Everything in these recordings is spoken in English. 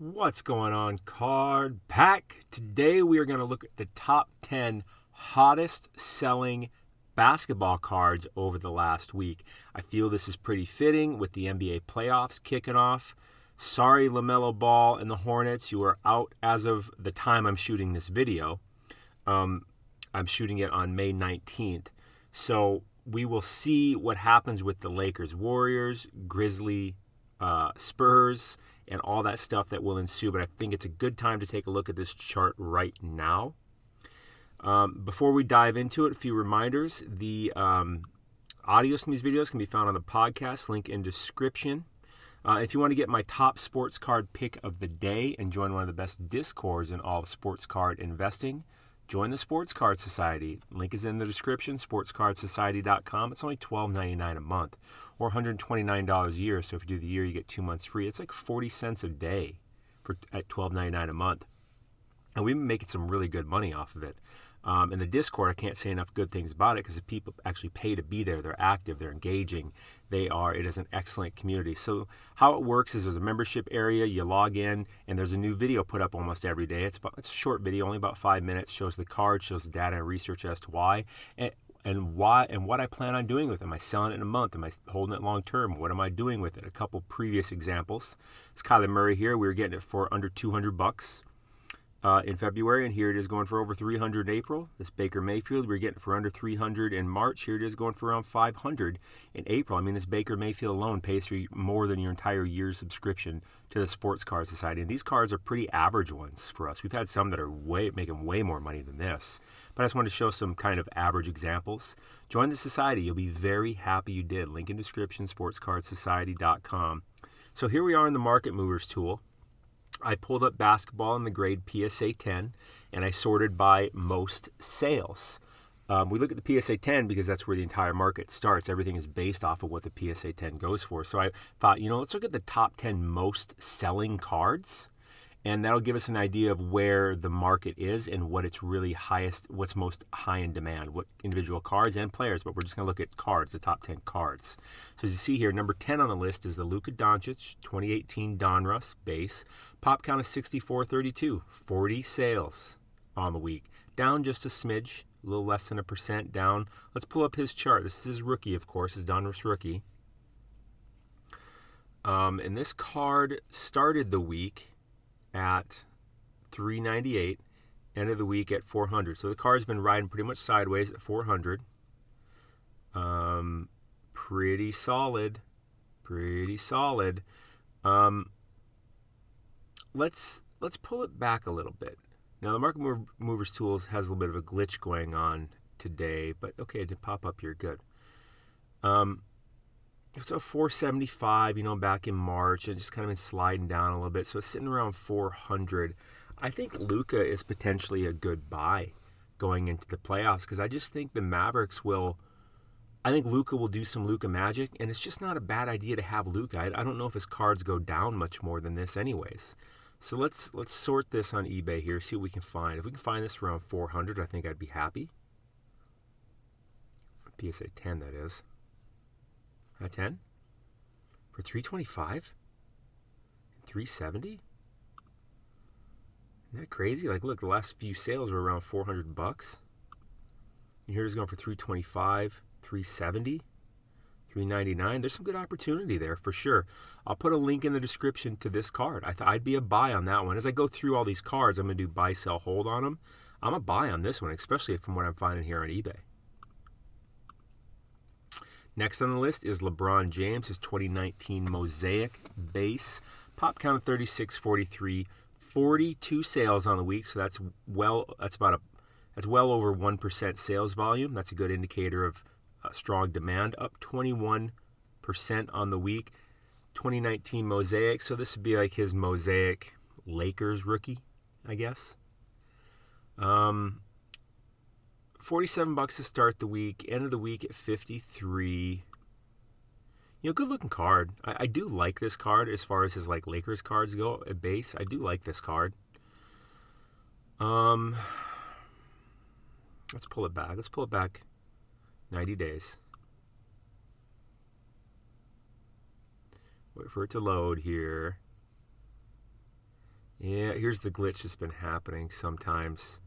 What's going on, Card Pack? Today we are going to look at the top 10 hottest selling basketball cards over the last week. I feel this is pretty fitting with the NBA playoffs kicking off. Sorry, LaMelo Ball and the Hornets, you are out as of the time I'm shooting this video. I'm shooting it on May 19th. So we will see what happens with the Lakers, Warriors, Grizzly, Spurs, and all that stuff that will ensue. But I think it's a good time to take a look at this chart right now. Before we dive into it, a few reminders. The audios from these videos can be found on the podcast, link in description. If you want to get my top sports card pick of the day and join one of the best discords in all of sports card investing, join the Sports Card Society. Link is in the description, SportsCardSociety.com. It's only $12.99 a month or $129 a year. So if you do the year, you get 2 months free. It's like 40 cents a day at $12.99 a month. And we've been making some really good money off of it. In the Discord, I can't say enough good things about it because the people actually pay to be there. They're active. They're engaging. It is an excellent community. So how it works is there's a membership area. You log in, and there's a new video put up almost every day. It's a short video, only about 5 minutes. Shows the card, shows the data and research as to why, and what I plan on doing with it. Am I selling it in a month? Am I holding it long term? What am I doing with it? A couple previous examples. It's Kyler Murray here. We were getting it for under $200. In February, and here it is going for over $300 in April. This Baker Mayfield, we were getting it for under $300 in March. Here it is going for around $500 in April. I mean, this Baker Mayfield alone pays for more than your entire year's subscription to the Sports Card Society. And these cards are pretty average ones for us. We've had some that are making way more money than this. But I just wanted to show some kind of average examples. Join the society. You'll be very happy you did. Link in description, SportsCardSociety.com. So here we are in the Market Movers tool. I pulled up basketball in the grade PSA 10, and I sorted by most sales. We look at the PSA 10 because that's where the entire market starts. Everything is based off of what the PSA 10 goes for. So I thought, let's look at the top 10 most selling cards, and that'll give us an idea of where the market is and what it's really what's most high in demand, what individual cards and players. But we're just going to look at cards, the top 10 cards. So as you see here, number 10 on the list is the Luka Doncic 2018 Donruss base. Pop count is 6432, 40 sales on the week. Down just a smidge, a little less than 1% down. Let's pull up his chart. This is his rookie, of course, his Donruss rookie. And this card started the week at $398, end of the week at $400. So the card's been riding pretty much sideways at $400. Pretty solid. Let's pull it back a little bit. Now the Market Movers tools has a little bit of a glitch going on today, but okay, it did pop up here, good. So 475, back in March, and just kind of been sliding down a little bit. So it's sitting around 400. I think Luka is potentially a good buy going into the playoffs because I just think the Mavericks I think Luka will do some Luka magic, and it's just not a bad idea to have Luka. I don't know if his cards go down much more than this anyways. So let's sort this on eBay here, see what we can find. If we can find this around 400, I think I'd be happy. PSA 10, that is. At 10 for 325 and 370. Isn't that crazy? Like, look, the last few sales were around $400. And here it's going for 325, 370, 399. There's some good opportunity there for sure. I'll put a link in the description to this card. I'd be a buy on that one. As I go through all these cards, I'm going to do buy, sell, hold on them. I'm a buy on this one, especially from what I'm finding here on eBay. Next on the list is LeBron James, his 2019 Mosaic base. Pop count of 3643, 42 sales on the week, so that's well over 1% sales volume. That's a good indicator of strong demand. Up 21% on the week. 2019 Mosaic, so this would be like his Mosaic Lakers rookie, I guess. $47 to start the week, end of the week at 53. Good looking card. I do like this card as far as his Lakers cards go at base. I do like this card. Let's pull it back. Let's pull it back 90 days. Wait for it to load here. Yeah, here's the glitch that's been happening sometimes.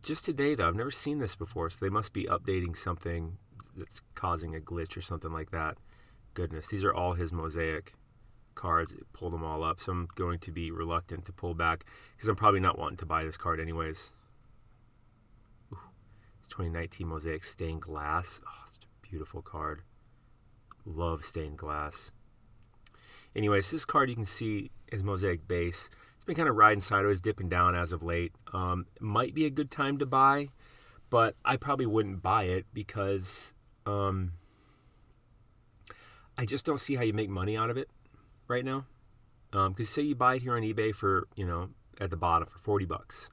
Just today, though, I've never seen this before, so they must be updating something that's causing a glitch or something like that. Goodness, these are all his mosaic cards. It pulled them all up, so I'm going to be reluctant to pull back because I'm probably not wanting to buy this card anyways. Ooh, it's 2019 mosaic stained glass. Oh, it's a beautiful card. Love stained glass. Anyways, this card you can see is mosaic base. It's been kind of riding sideways, dipping down as of late. Might be a good time to buy, but I probably wouldn't buy it because I just don't see how you make money out of it right now. Because say you buy it here on eBay for, at the bottom for $40.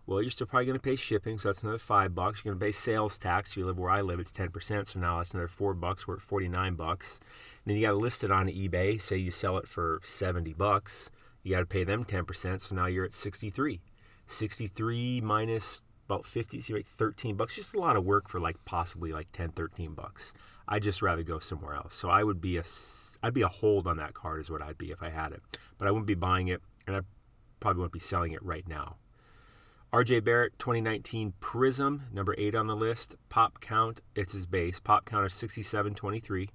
Well, you're still probably going to pay shipping, so that's another $5. You're going to pay sales tax. If you live where I live, it's 10%, so now that's another $4. We're at $49. Then you got to list it on eBay. Say you sell it for $70. You got to pay them 10%, so now you're at 63. 63 minus about 50, so you're at $13. Just a lot of work for possibly $10, $13. I'd just rather go somewhere else. So I'd be a hold on that card is what I'd be if I had it. But I wouldn't be buying it, and I probably wouldn't be selling it right now. RJ Barrett, 2019 Prism, number 8 on the list. Pop count, it's his base. Pop count is 6723.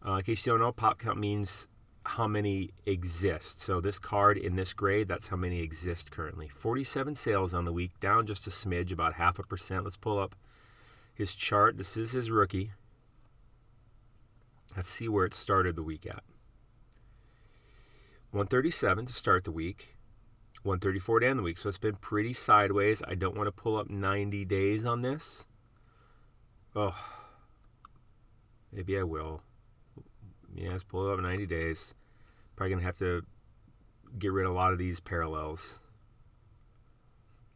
In case you don't know, pop count means how many exist. So this card in this grade, that's how many exist currently. 47 sales on the week, down just a smidge, about 0.5%. Let's pull up his chart. This is his rookie. Let's see where it started the week at. 137 to start the week. 134 to end the week. So it's been pretty sideways. I don't want to pull up 90 days on this. Oh, maybe I will. Yeah, let's pull it up 90 days. Probably going to have to get rid of a lot of these parallels.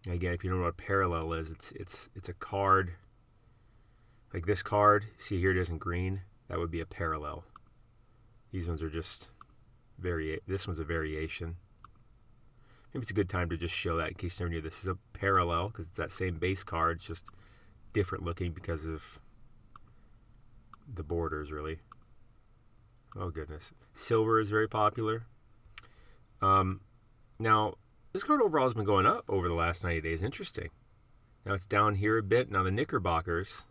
Again, if you don't know what a parallel is, it's a card. Like this card, see here it is in green. That would be a parallel. These ones are just this one's a variation. Maybe it's a good time to just show that in case you never knew this is a parallel because it's that same base card. It's just different looking because of the borders, really. Oh, goodness. Silver is very popular. Now, this card overall has been going up over the last 90 days. Interesting. Now it's down here a bit. Now the Knickerbockers,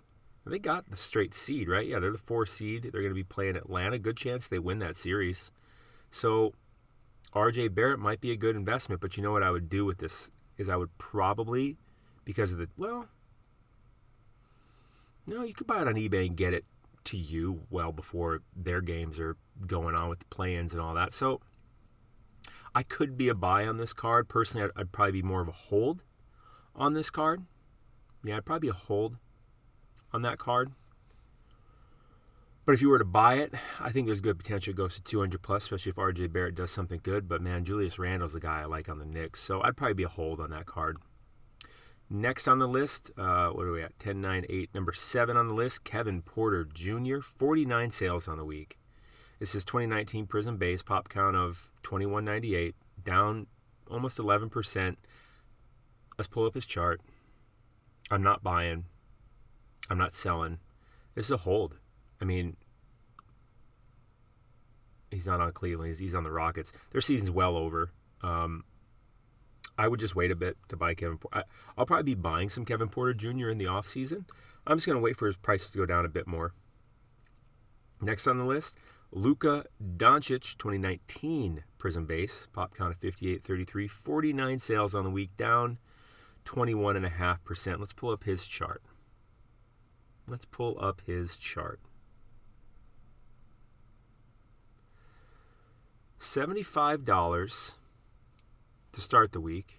they got the straight seed, right? Yeah, they're the 4 seed. They're going to be playing Atlanta. Good chance they win that series. So RJ Barrett might be a good investment, but you know what I would do with this is I would probably, because of no, you could buy it on eBay and get it to you well before their games are going on with the play-ins and all that. So I could be a buy on this card. Personally, I'd probably be more of a hold on this card. Yeah, I'd probably be a hold on that card. But if you were to buy it, I think there's good potential it goes to 200 plus, especially if RJ Barrett does something good. But man, Julius Randle's the guy I like on the Knicks, so I'd probably be a hold on that card. Next on the list, what are we at? 10, 9, 8. Number 7 on the list, Kevin Porter Jr., 49 sales on the week. This is 2019 Prism base, pop count of 2198, down almost 11%. Let's pull up his chart. I'm not buying. I'm not selling. This is a hold. I mean, he's not on Cleveland. He's on the Rockets. Their season's well over. I would just wait a bit to buy Kevin Porter. I'll probably be buying some Kevin Porter Jr. in the offseason. I'm just going to wait for his prices to go down a bit more. Next on the list, Luka Doncic, 2019 Prism base, pop count of 58.33, 49 sales on the week, down 21.5%. Let's pull up his chart. $75 to start the week,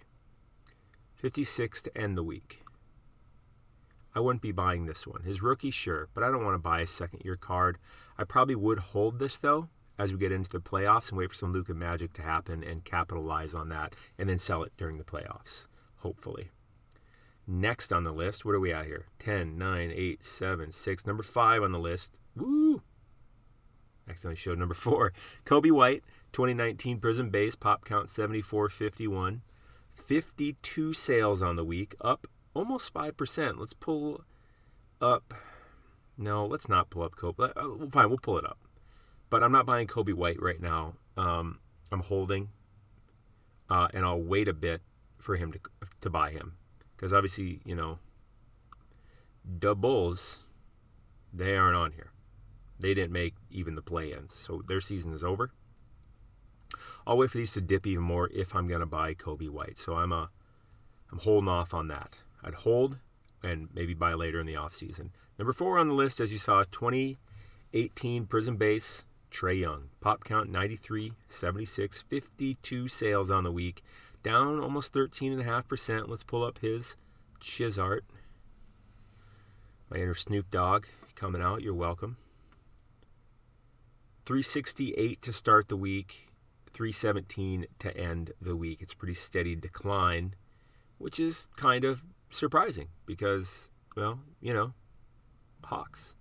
$56 to end the week. I wouldn't be buying this one. His rookie, sure, but I don't want to buy a second-year card. I probably would hold this, though, as we get into the playoffs and wait for some Luka magic to happen and capitalize on that and then sell it during the playoffs, hopefully. Next on the list, what are we at here? 10, 9, 8, 7, 6. Number 5 on the list. Woo! Accidentally showed number 4. Kobe White, 2019 Prism base, pop count 74.51. 52 sales on the week, up almost 5%. Let's pull up. No, let's not pull up Kobe. Fine, we'll pull it up. But I'm not buying Kobe White right now. I'm holding. and I'll wait a bit for him to buy him. Because obviously, the Bulls, they aren't on here. They didn't make even the play-ins, so their season is over. I'll wait for these to dip even more if I'm going to buy Kobe White. So I'm holding off on that. I'd hold and maybe buy later in the offseason. Number 4 on the list, as you saw, 2018 Prism base, Trae Young. Pop count 93, 76, 52 sales on the week. Down almost 13.5%. Let's pull up his Chiz art. My inner Snoop Dogg coming out. You're welcome. 368 to start the week. 317 to end the week. It's a pretty steady decline, which is kind of surprising because, well, Hawks.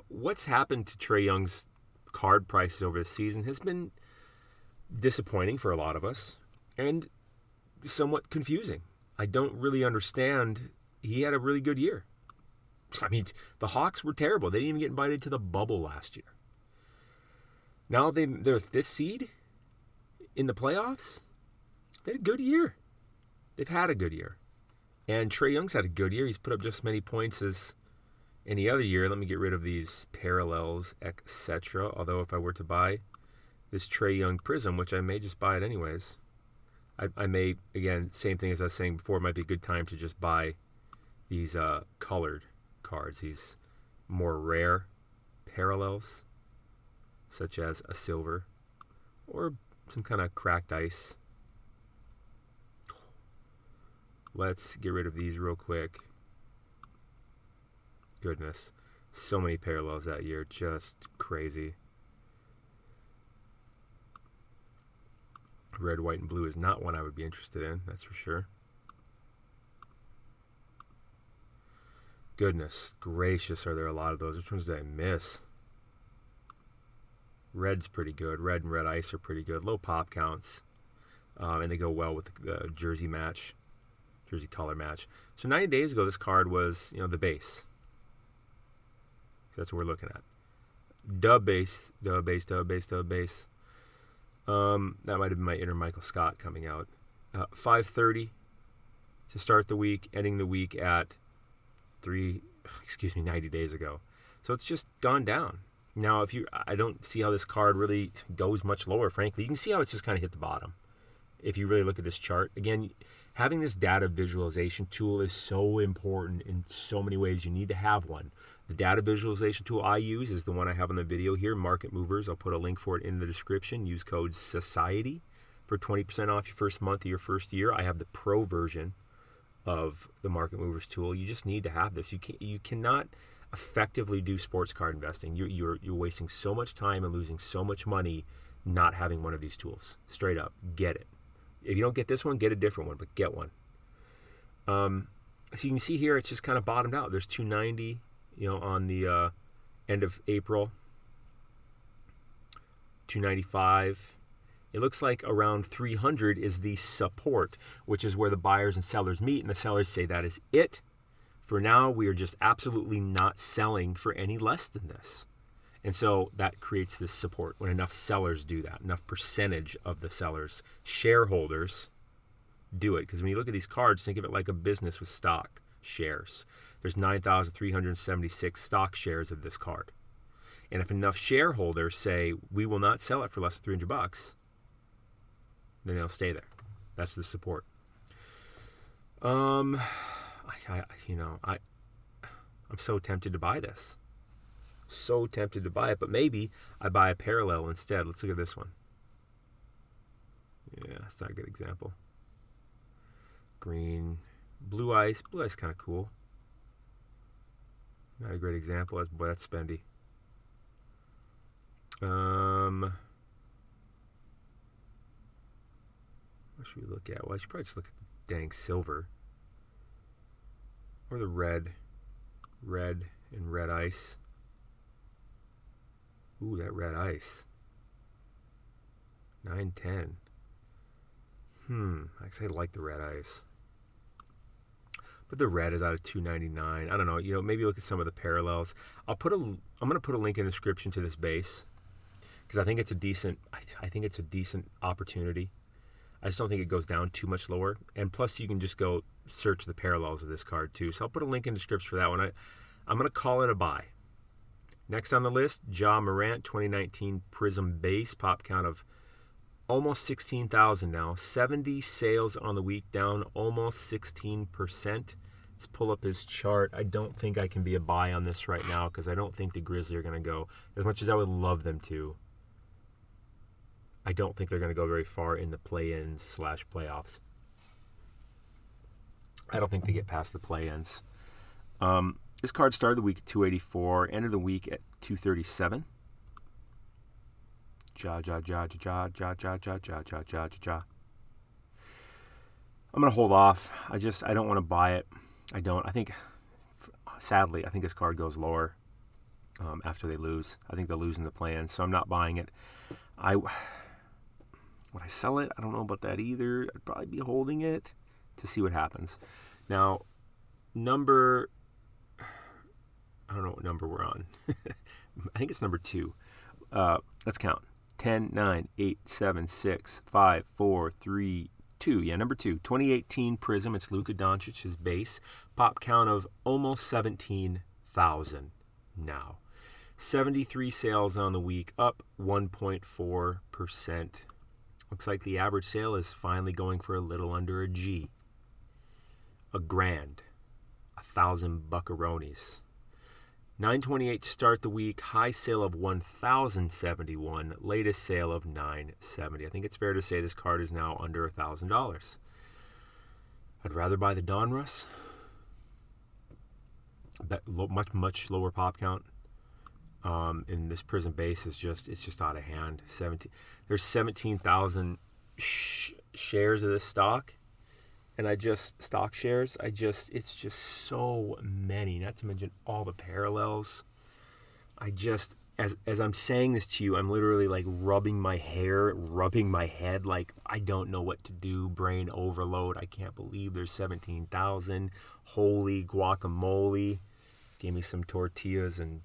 What's happened to Trae Young's card prices over the season has been disappointing for a lot of us and somewhat confusing. I don't really understand. He had a really good year. I mean, the Hawks were terrible. They didn't even get invited to the bubble last year. Now they're 5th seed in the playoffs. They had a good year. They've had a good year. And Trae Young's had a good year. He's put up just as many points as any other year. Let me get rid of these parallels, etc. Although if I were to buy this Trae Young Prism, which I may just buy it anyways, I may, again, same thing as I was saying before, it might be a good time to just buy these colored cards, these more rare parallels, such as a silver or some kind of cracked ice. Let's get rid of these real quick. Goodness, so many parallels that year, just crazy. Red, white, and blue is not one I would be interested in, that's for sure. Goodness gracious, are there a lot of those? Which ones did I miss? Red's pretty good. Red and red ice are pretty good. Low pop counts. And they go well with the jersey match. Jersey color match. So 90 days ago, this card was, the base. So that's what we're looking at. Dub base. That might have been my inner Michael Scott coming out. 530 to start the week, ending the week at 90 days ago. So it's just gone down. Now, I don't see how this card really goes much lower, frankly. You can see how it's just kind of hit the bottom. If you really look at this chart, again, having this data visualization tool is so important in so many ways. You need to have one. The data visualization tool I use is the one I have on the video here, Market Movers. I'll put a link for it in the description. Use code SOCIETY for 20% off your first month of your first year. I have the pro version of the Market Movers tool. You just need to have this. You cannot effectively do sports card investing. You're wasting so much time and losing so much money not having one of these tools. Straight up, get it. If you don't get this one, get a different one, but get one. So you can see here, it's just kind of bottomed out. There's 290, on the end of April. 295. It looks like around 300 is the support, which is where the buyers and sellers meet, and the sellers say that is it. For now, we are just absolutely not selling for any less than this. And so that creates this support when enough sellers do that, enough percentage of the sellers, shareholders, do it. Because when you look at these cards, think of it like a business with stock shares. There's 9,376 stock shares of this card. And if enough shareholders say, we will not sell it for less than $300, then it'll stay there. That's the support. I'm so tempted to buy this. So tempted to buy it, but maybe I buy a parallel instead. Let's look at this one. Yeah, that's not a good example. Green, blue ice. Blue ice kind of cool. Not a great example. That's spendy. What should we look at? Well, I should probably just look at the dang silver. Or the red and red ice. Ooh, that red ice. 910. Actually, I like the red ice. But the red is out of 299. I don't know. Maybe look at some of the parallels. I'm going to put a link in the description to this base because I think it's a decent. I think it's a decent opportunity. I just don't think it goes down too much lower. And plus, you can just go search the parallels of this card too. So I'll put a link in the description for that one. I'm going to call it a buy. Next on the list, Marant 2019 Prism base, pop count of almost 16,000 now. 70 sales on the week, down almost 16%. Let's pull up his chart. I don't think I can be a buy on this right now because I don't think the Grizzlies are going to go, as much as I would love them to, I don't think they're going to go very far in the play-ins / playoffs. I don't think they get past the play-ins. This card started the week at 284, ended the week at 237. I'm going to hold off. I don't want to buy it. Sadly, I think this card goes lower after they lose. I think they'll lose in the play-in, so I'm not buying it. Would I sell it? I don't know about that either. I'd probably be holding it to see what happens. Now, I don't know what number we're on. I think it's number 2. Let's count. 10, 9, 8, 7, 6, 5, 4, 3, 2. Yeah, number 2. 2018 Prism. It's Luka Doncic's base. Pop count of almost 17,000 now. 73 sales on the week, up 1.4%. Looks like the average sale is finally going for a little under a G. $1,000. 1,000 buckaroonies. 928 to start the week. High sale of 1,071. Latest sale of 970. I think it's fair to say this card is now under $1,000. I'd rather buy the Donruss. Much lower pop count. In this Prism base is just out of hand. There's 17,000 shares of this stock, and stock shares. It's just so many. Not to mention all the parallels. As I'm saying this to you, I'm literally like rubbing my hair, rubbing my head, like I don't know what to do. Brain overload. I can't believe there's 17,000. Holy guacamole! Give me some tortillas and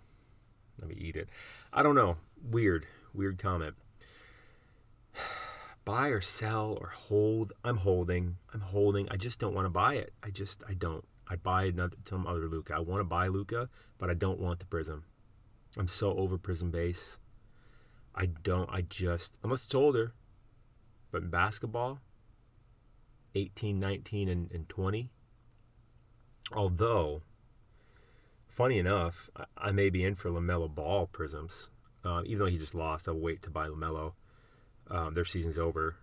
let me eat it. I don't know. Weird comment. Buy or sell or hold. I'm holding. I just don't want to buy it. I don't. I'd buy some other Luka. I want to buy Luka, but I don't want the Prism. I'm so over Prism base. Unless it's older. But in basketball, 18, 19, and 20. Although, funny enough, I may be in for LaMelo Ball Prisms. Even though he just lost, I'll wait to buy LaMelo. Their season's over.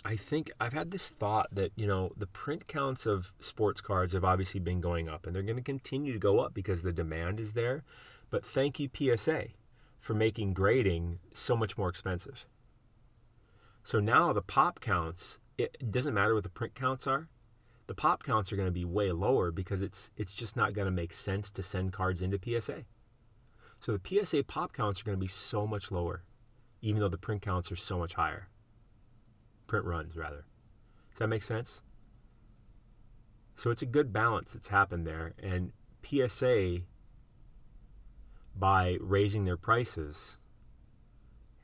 I think I've had this thought that, the print counts of sports cards have obviously been going up, and they're going to continue to go up because the demand is there. But thank you, PSA, for making grading so much more expensive. So now the pop counts, it doesn't matter what the print counts are. The pop counts are going to be way lower because it's just not going to make sense to send cards into PSA. So the PSA pop counts are going to be so much lower, even though the print counts are so much higher. Print runs, rather. Does that make sense? So it's a good balance that's happened there. And PSA, by raising their prices,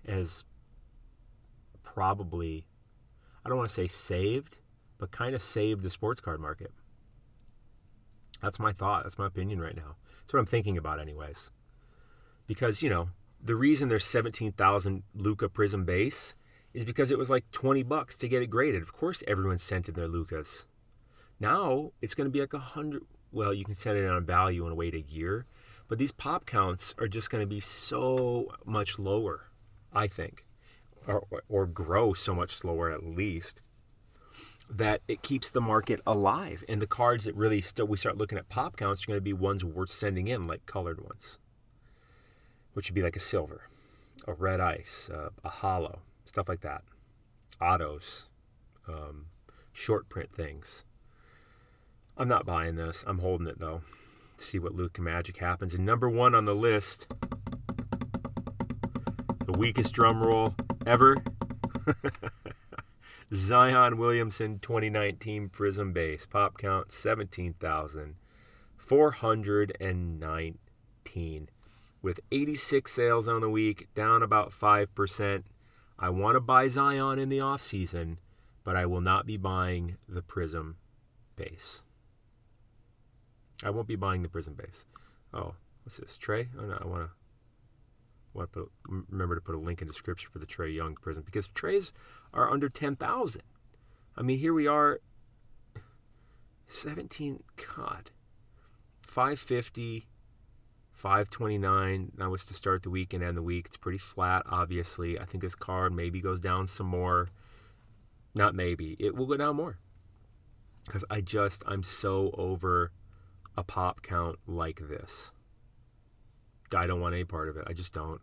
has probably, I don't want to say saved, but kind of saved the sports card market. That's my thought. That's my opinion right now. That's what I'm thinking about anyways. Because, the reason there's 17,000 Luka Prism base is because it was like $20 to get it graded. Of course, everyone sent in their Lukas. Now, it's going to be like 100. Well, you can send it on value and wait a year. But these pop counts are just going to be so much lower, I think. Or grow so much slower at least, that it keeps the market alive. And the cards that really we start looking at pop counts are going to be ones worth sending in, like colored ones. Which would be like a silver, a red ice, a hollow, stuff like that. Autos, short print things. I'm not buying this. I'm holding it, though. See what Luka magic happens. And number 1 on the list, the weakest drum roll ever, Zion Williamson 2019 Prism base. Pop count 17,419. With 86 sales on the week, down about 5%. I want to buy Zion in the offseason, but I will not be buying the Prism base. I won't be buying the Prism base. Oh, what's this? Trey? Oh, no, I want to remember to put a link in the description for the Trae Young Prism, because Trays are under 10,000. I mean, here we are, 17, God, 550, 529. That was to start the week and end the week. It's pretty flat, obviously. I think this card maybe goes down some more. Not maybe. It will go down more. Because I'm so over a pop count like this. I don't want any part of it. I just don't.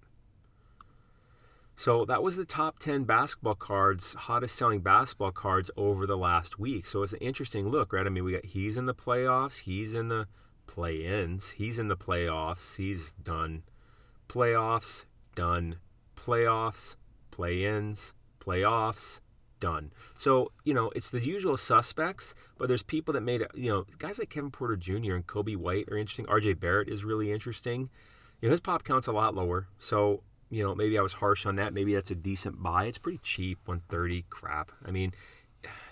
So that was the top 10 basketball cards, hottest selling basketball cards over the last week. So it's an interesting look, right? I mean, he's in the playoffs. He's in the play-ins. He's in the playoffs. He's done. Playoffs, done. Playoffs, play-ins, playoffs, done. So, it's the usual suspects, but there's people that made it, guys like Kevin Porter Jr. and Kobe White are interesting. RJ Barrett is really interesting. His pop count's a lot lower. So, maybe I was harsh on that. Maybe that's a decent buy. It's pretty cheap, $130. Crap. I mean,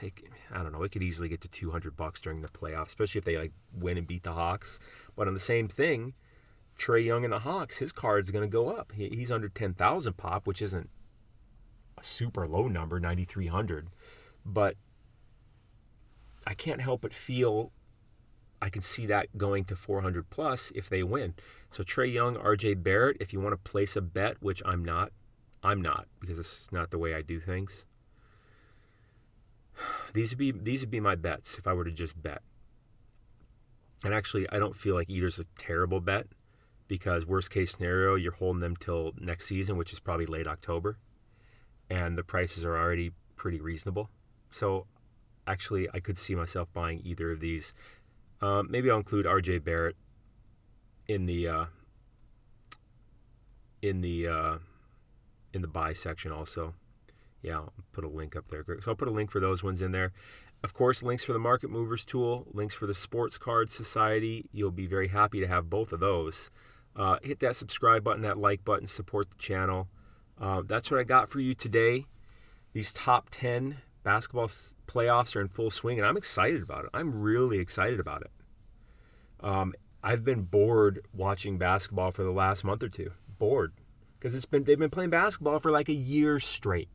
I don't know. It could easily get to $200 during the playoffs, especially if they win and beat the Hawks. But on the same thing, Trae Young and the Hawks, his card's going to go up. He's under 10,000 pop, which isn't a super low number, 9,300. But I can't help but feel I can see that going to 400 plus if they win. So Trae Young, RJ Barrett, if you want to place a bet, which I'm not, because this is not the way I do things. These would be my bets if I were to just bet. And actually, I don't feel like either's a terrible bet, because worst case scenario, you're holding them till next season, which is probably late October, and the prices are already pretty reasonable. So actually, I could see myself buying either of these. Maybe I'll include RJ Barrett in the buy section also. Yeah, I'll put a link up there. So I'll put a link for those ones in there. Of course, links for the Market Movers tool, links for the Sports Card Society. You'll be very happy to have both of those. Hit that subscribe button, that like button, support the channel. That's what I got for you today. These top 10 basketball playoffs are in full swing, and I'm excited about it. I'm really excited about it. I've been bored watching basketball for the last month or two. Bored. Because they've been playing basketball for like a year straight.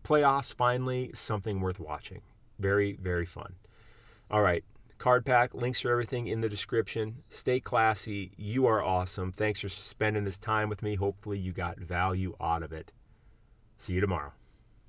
Playoffs, finally, something worth watching. Very, very fun. All right. Card pack, links for everything in the description. Stay classy. You are awesome. Thanks for spending this time with me. Hopefully you got value out of it. See you tomorrow.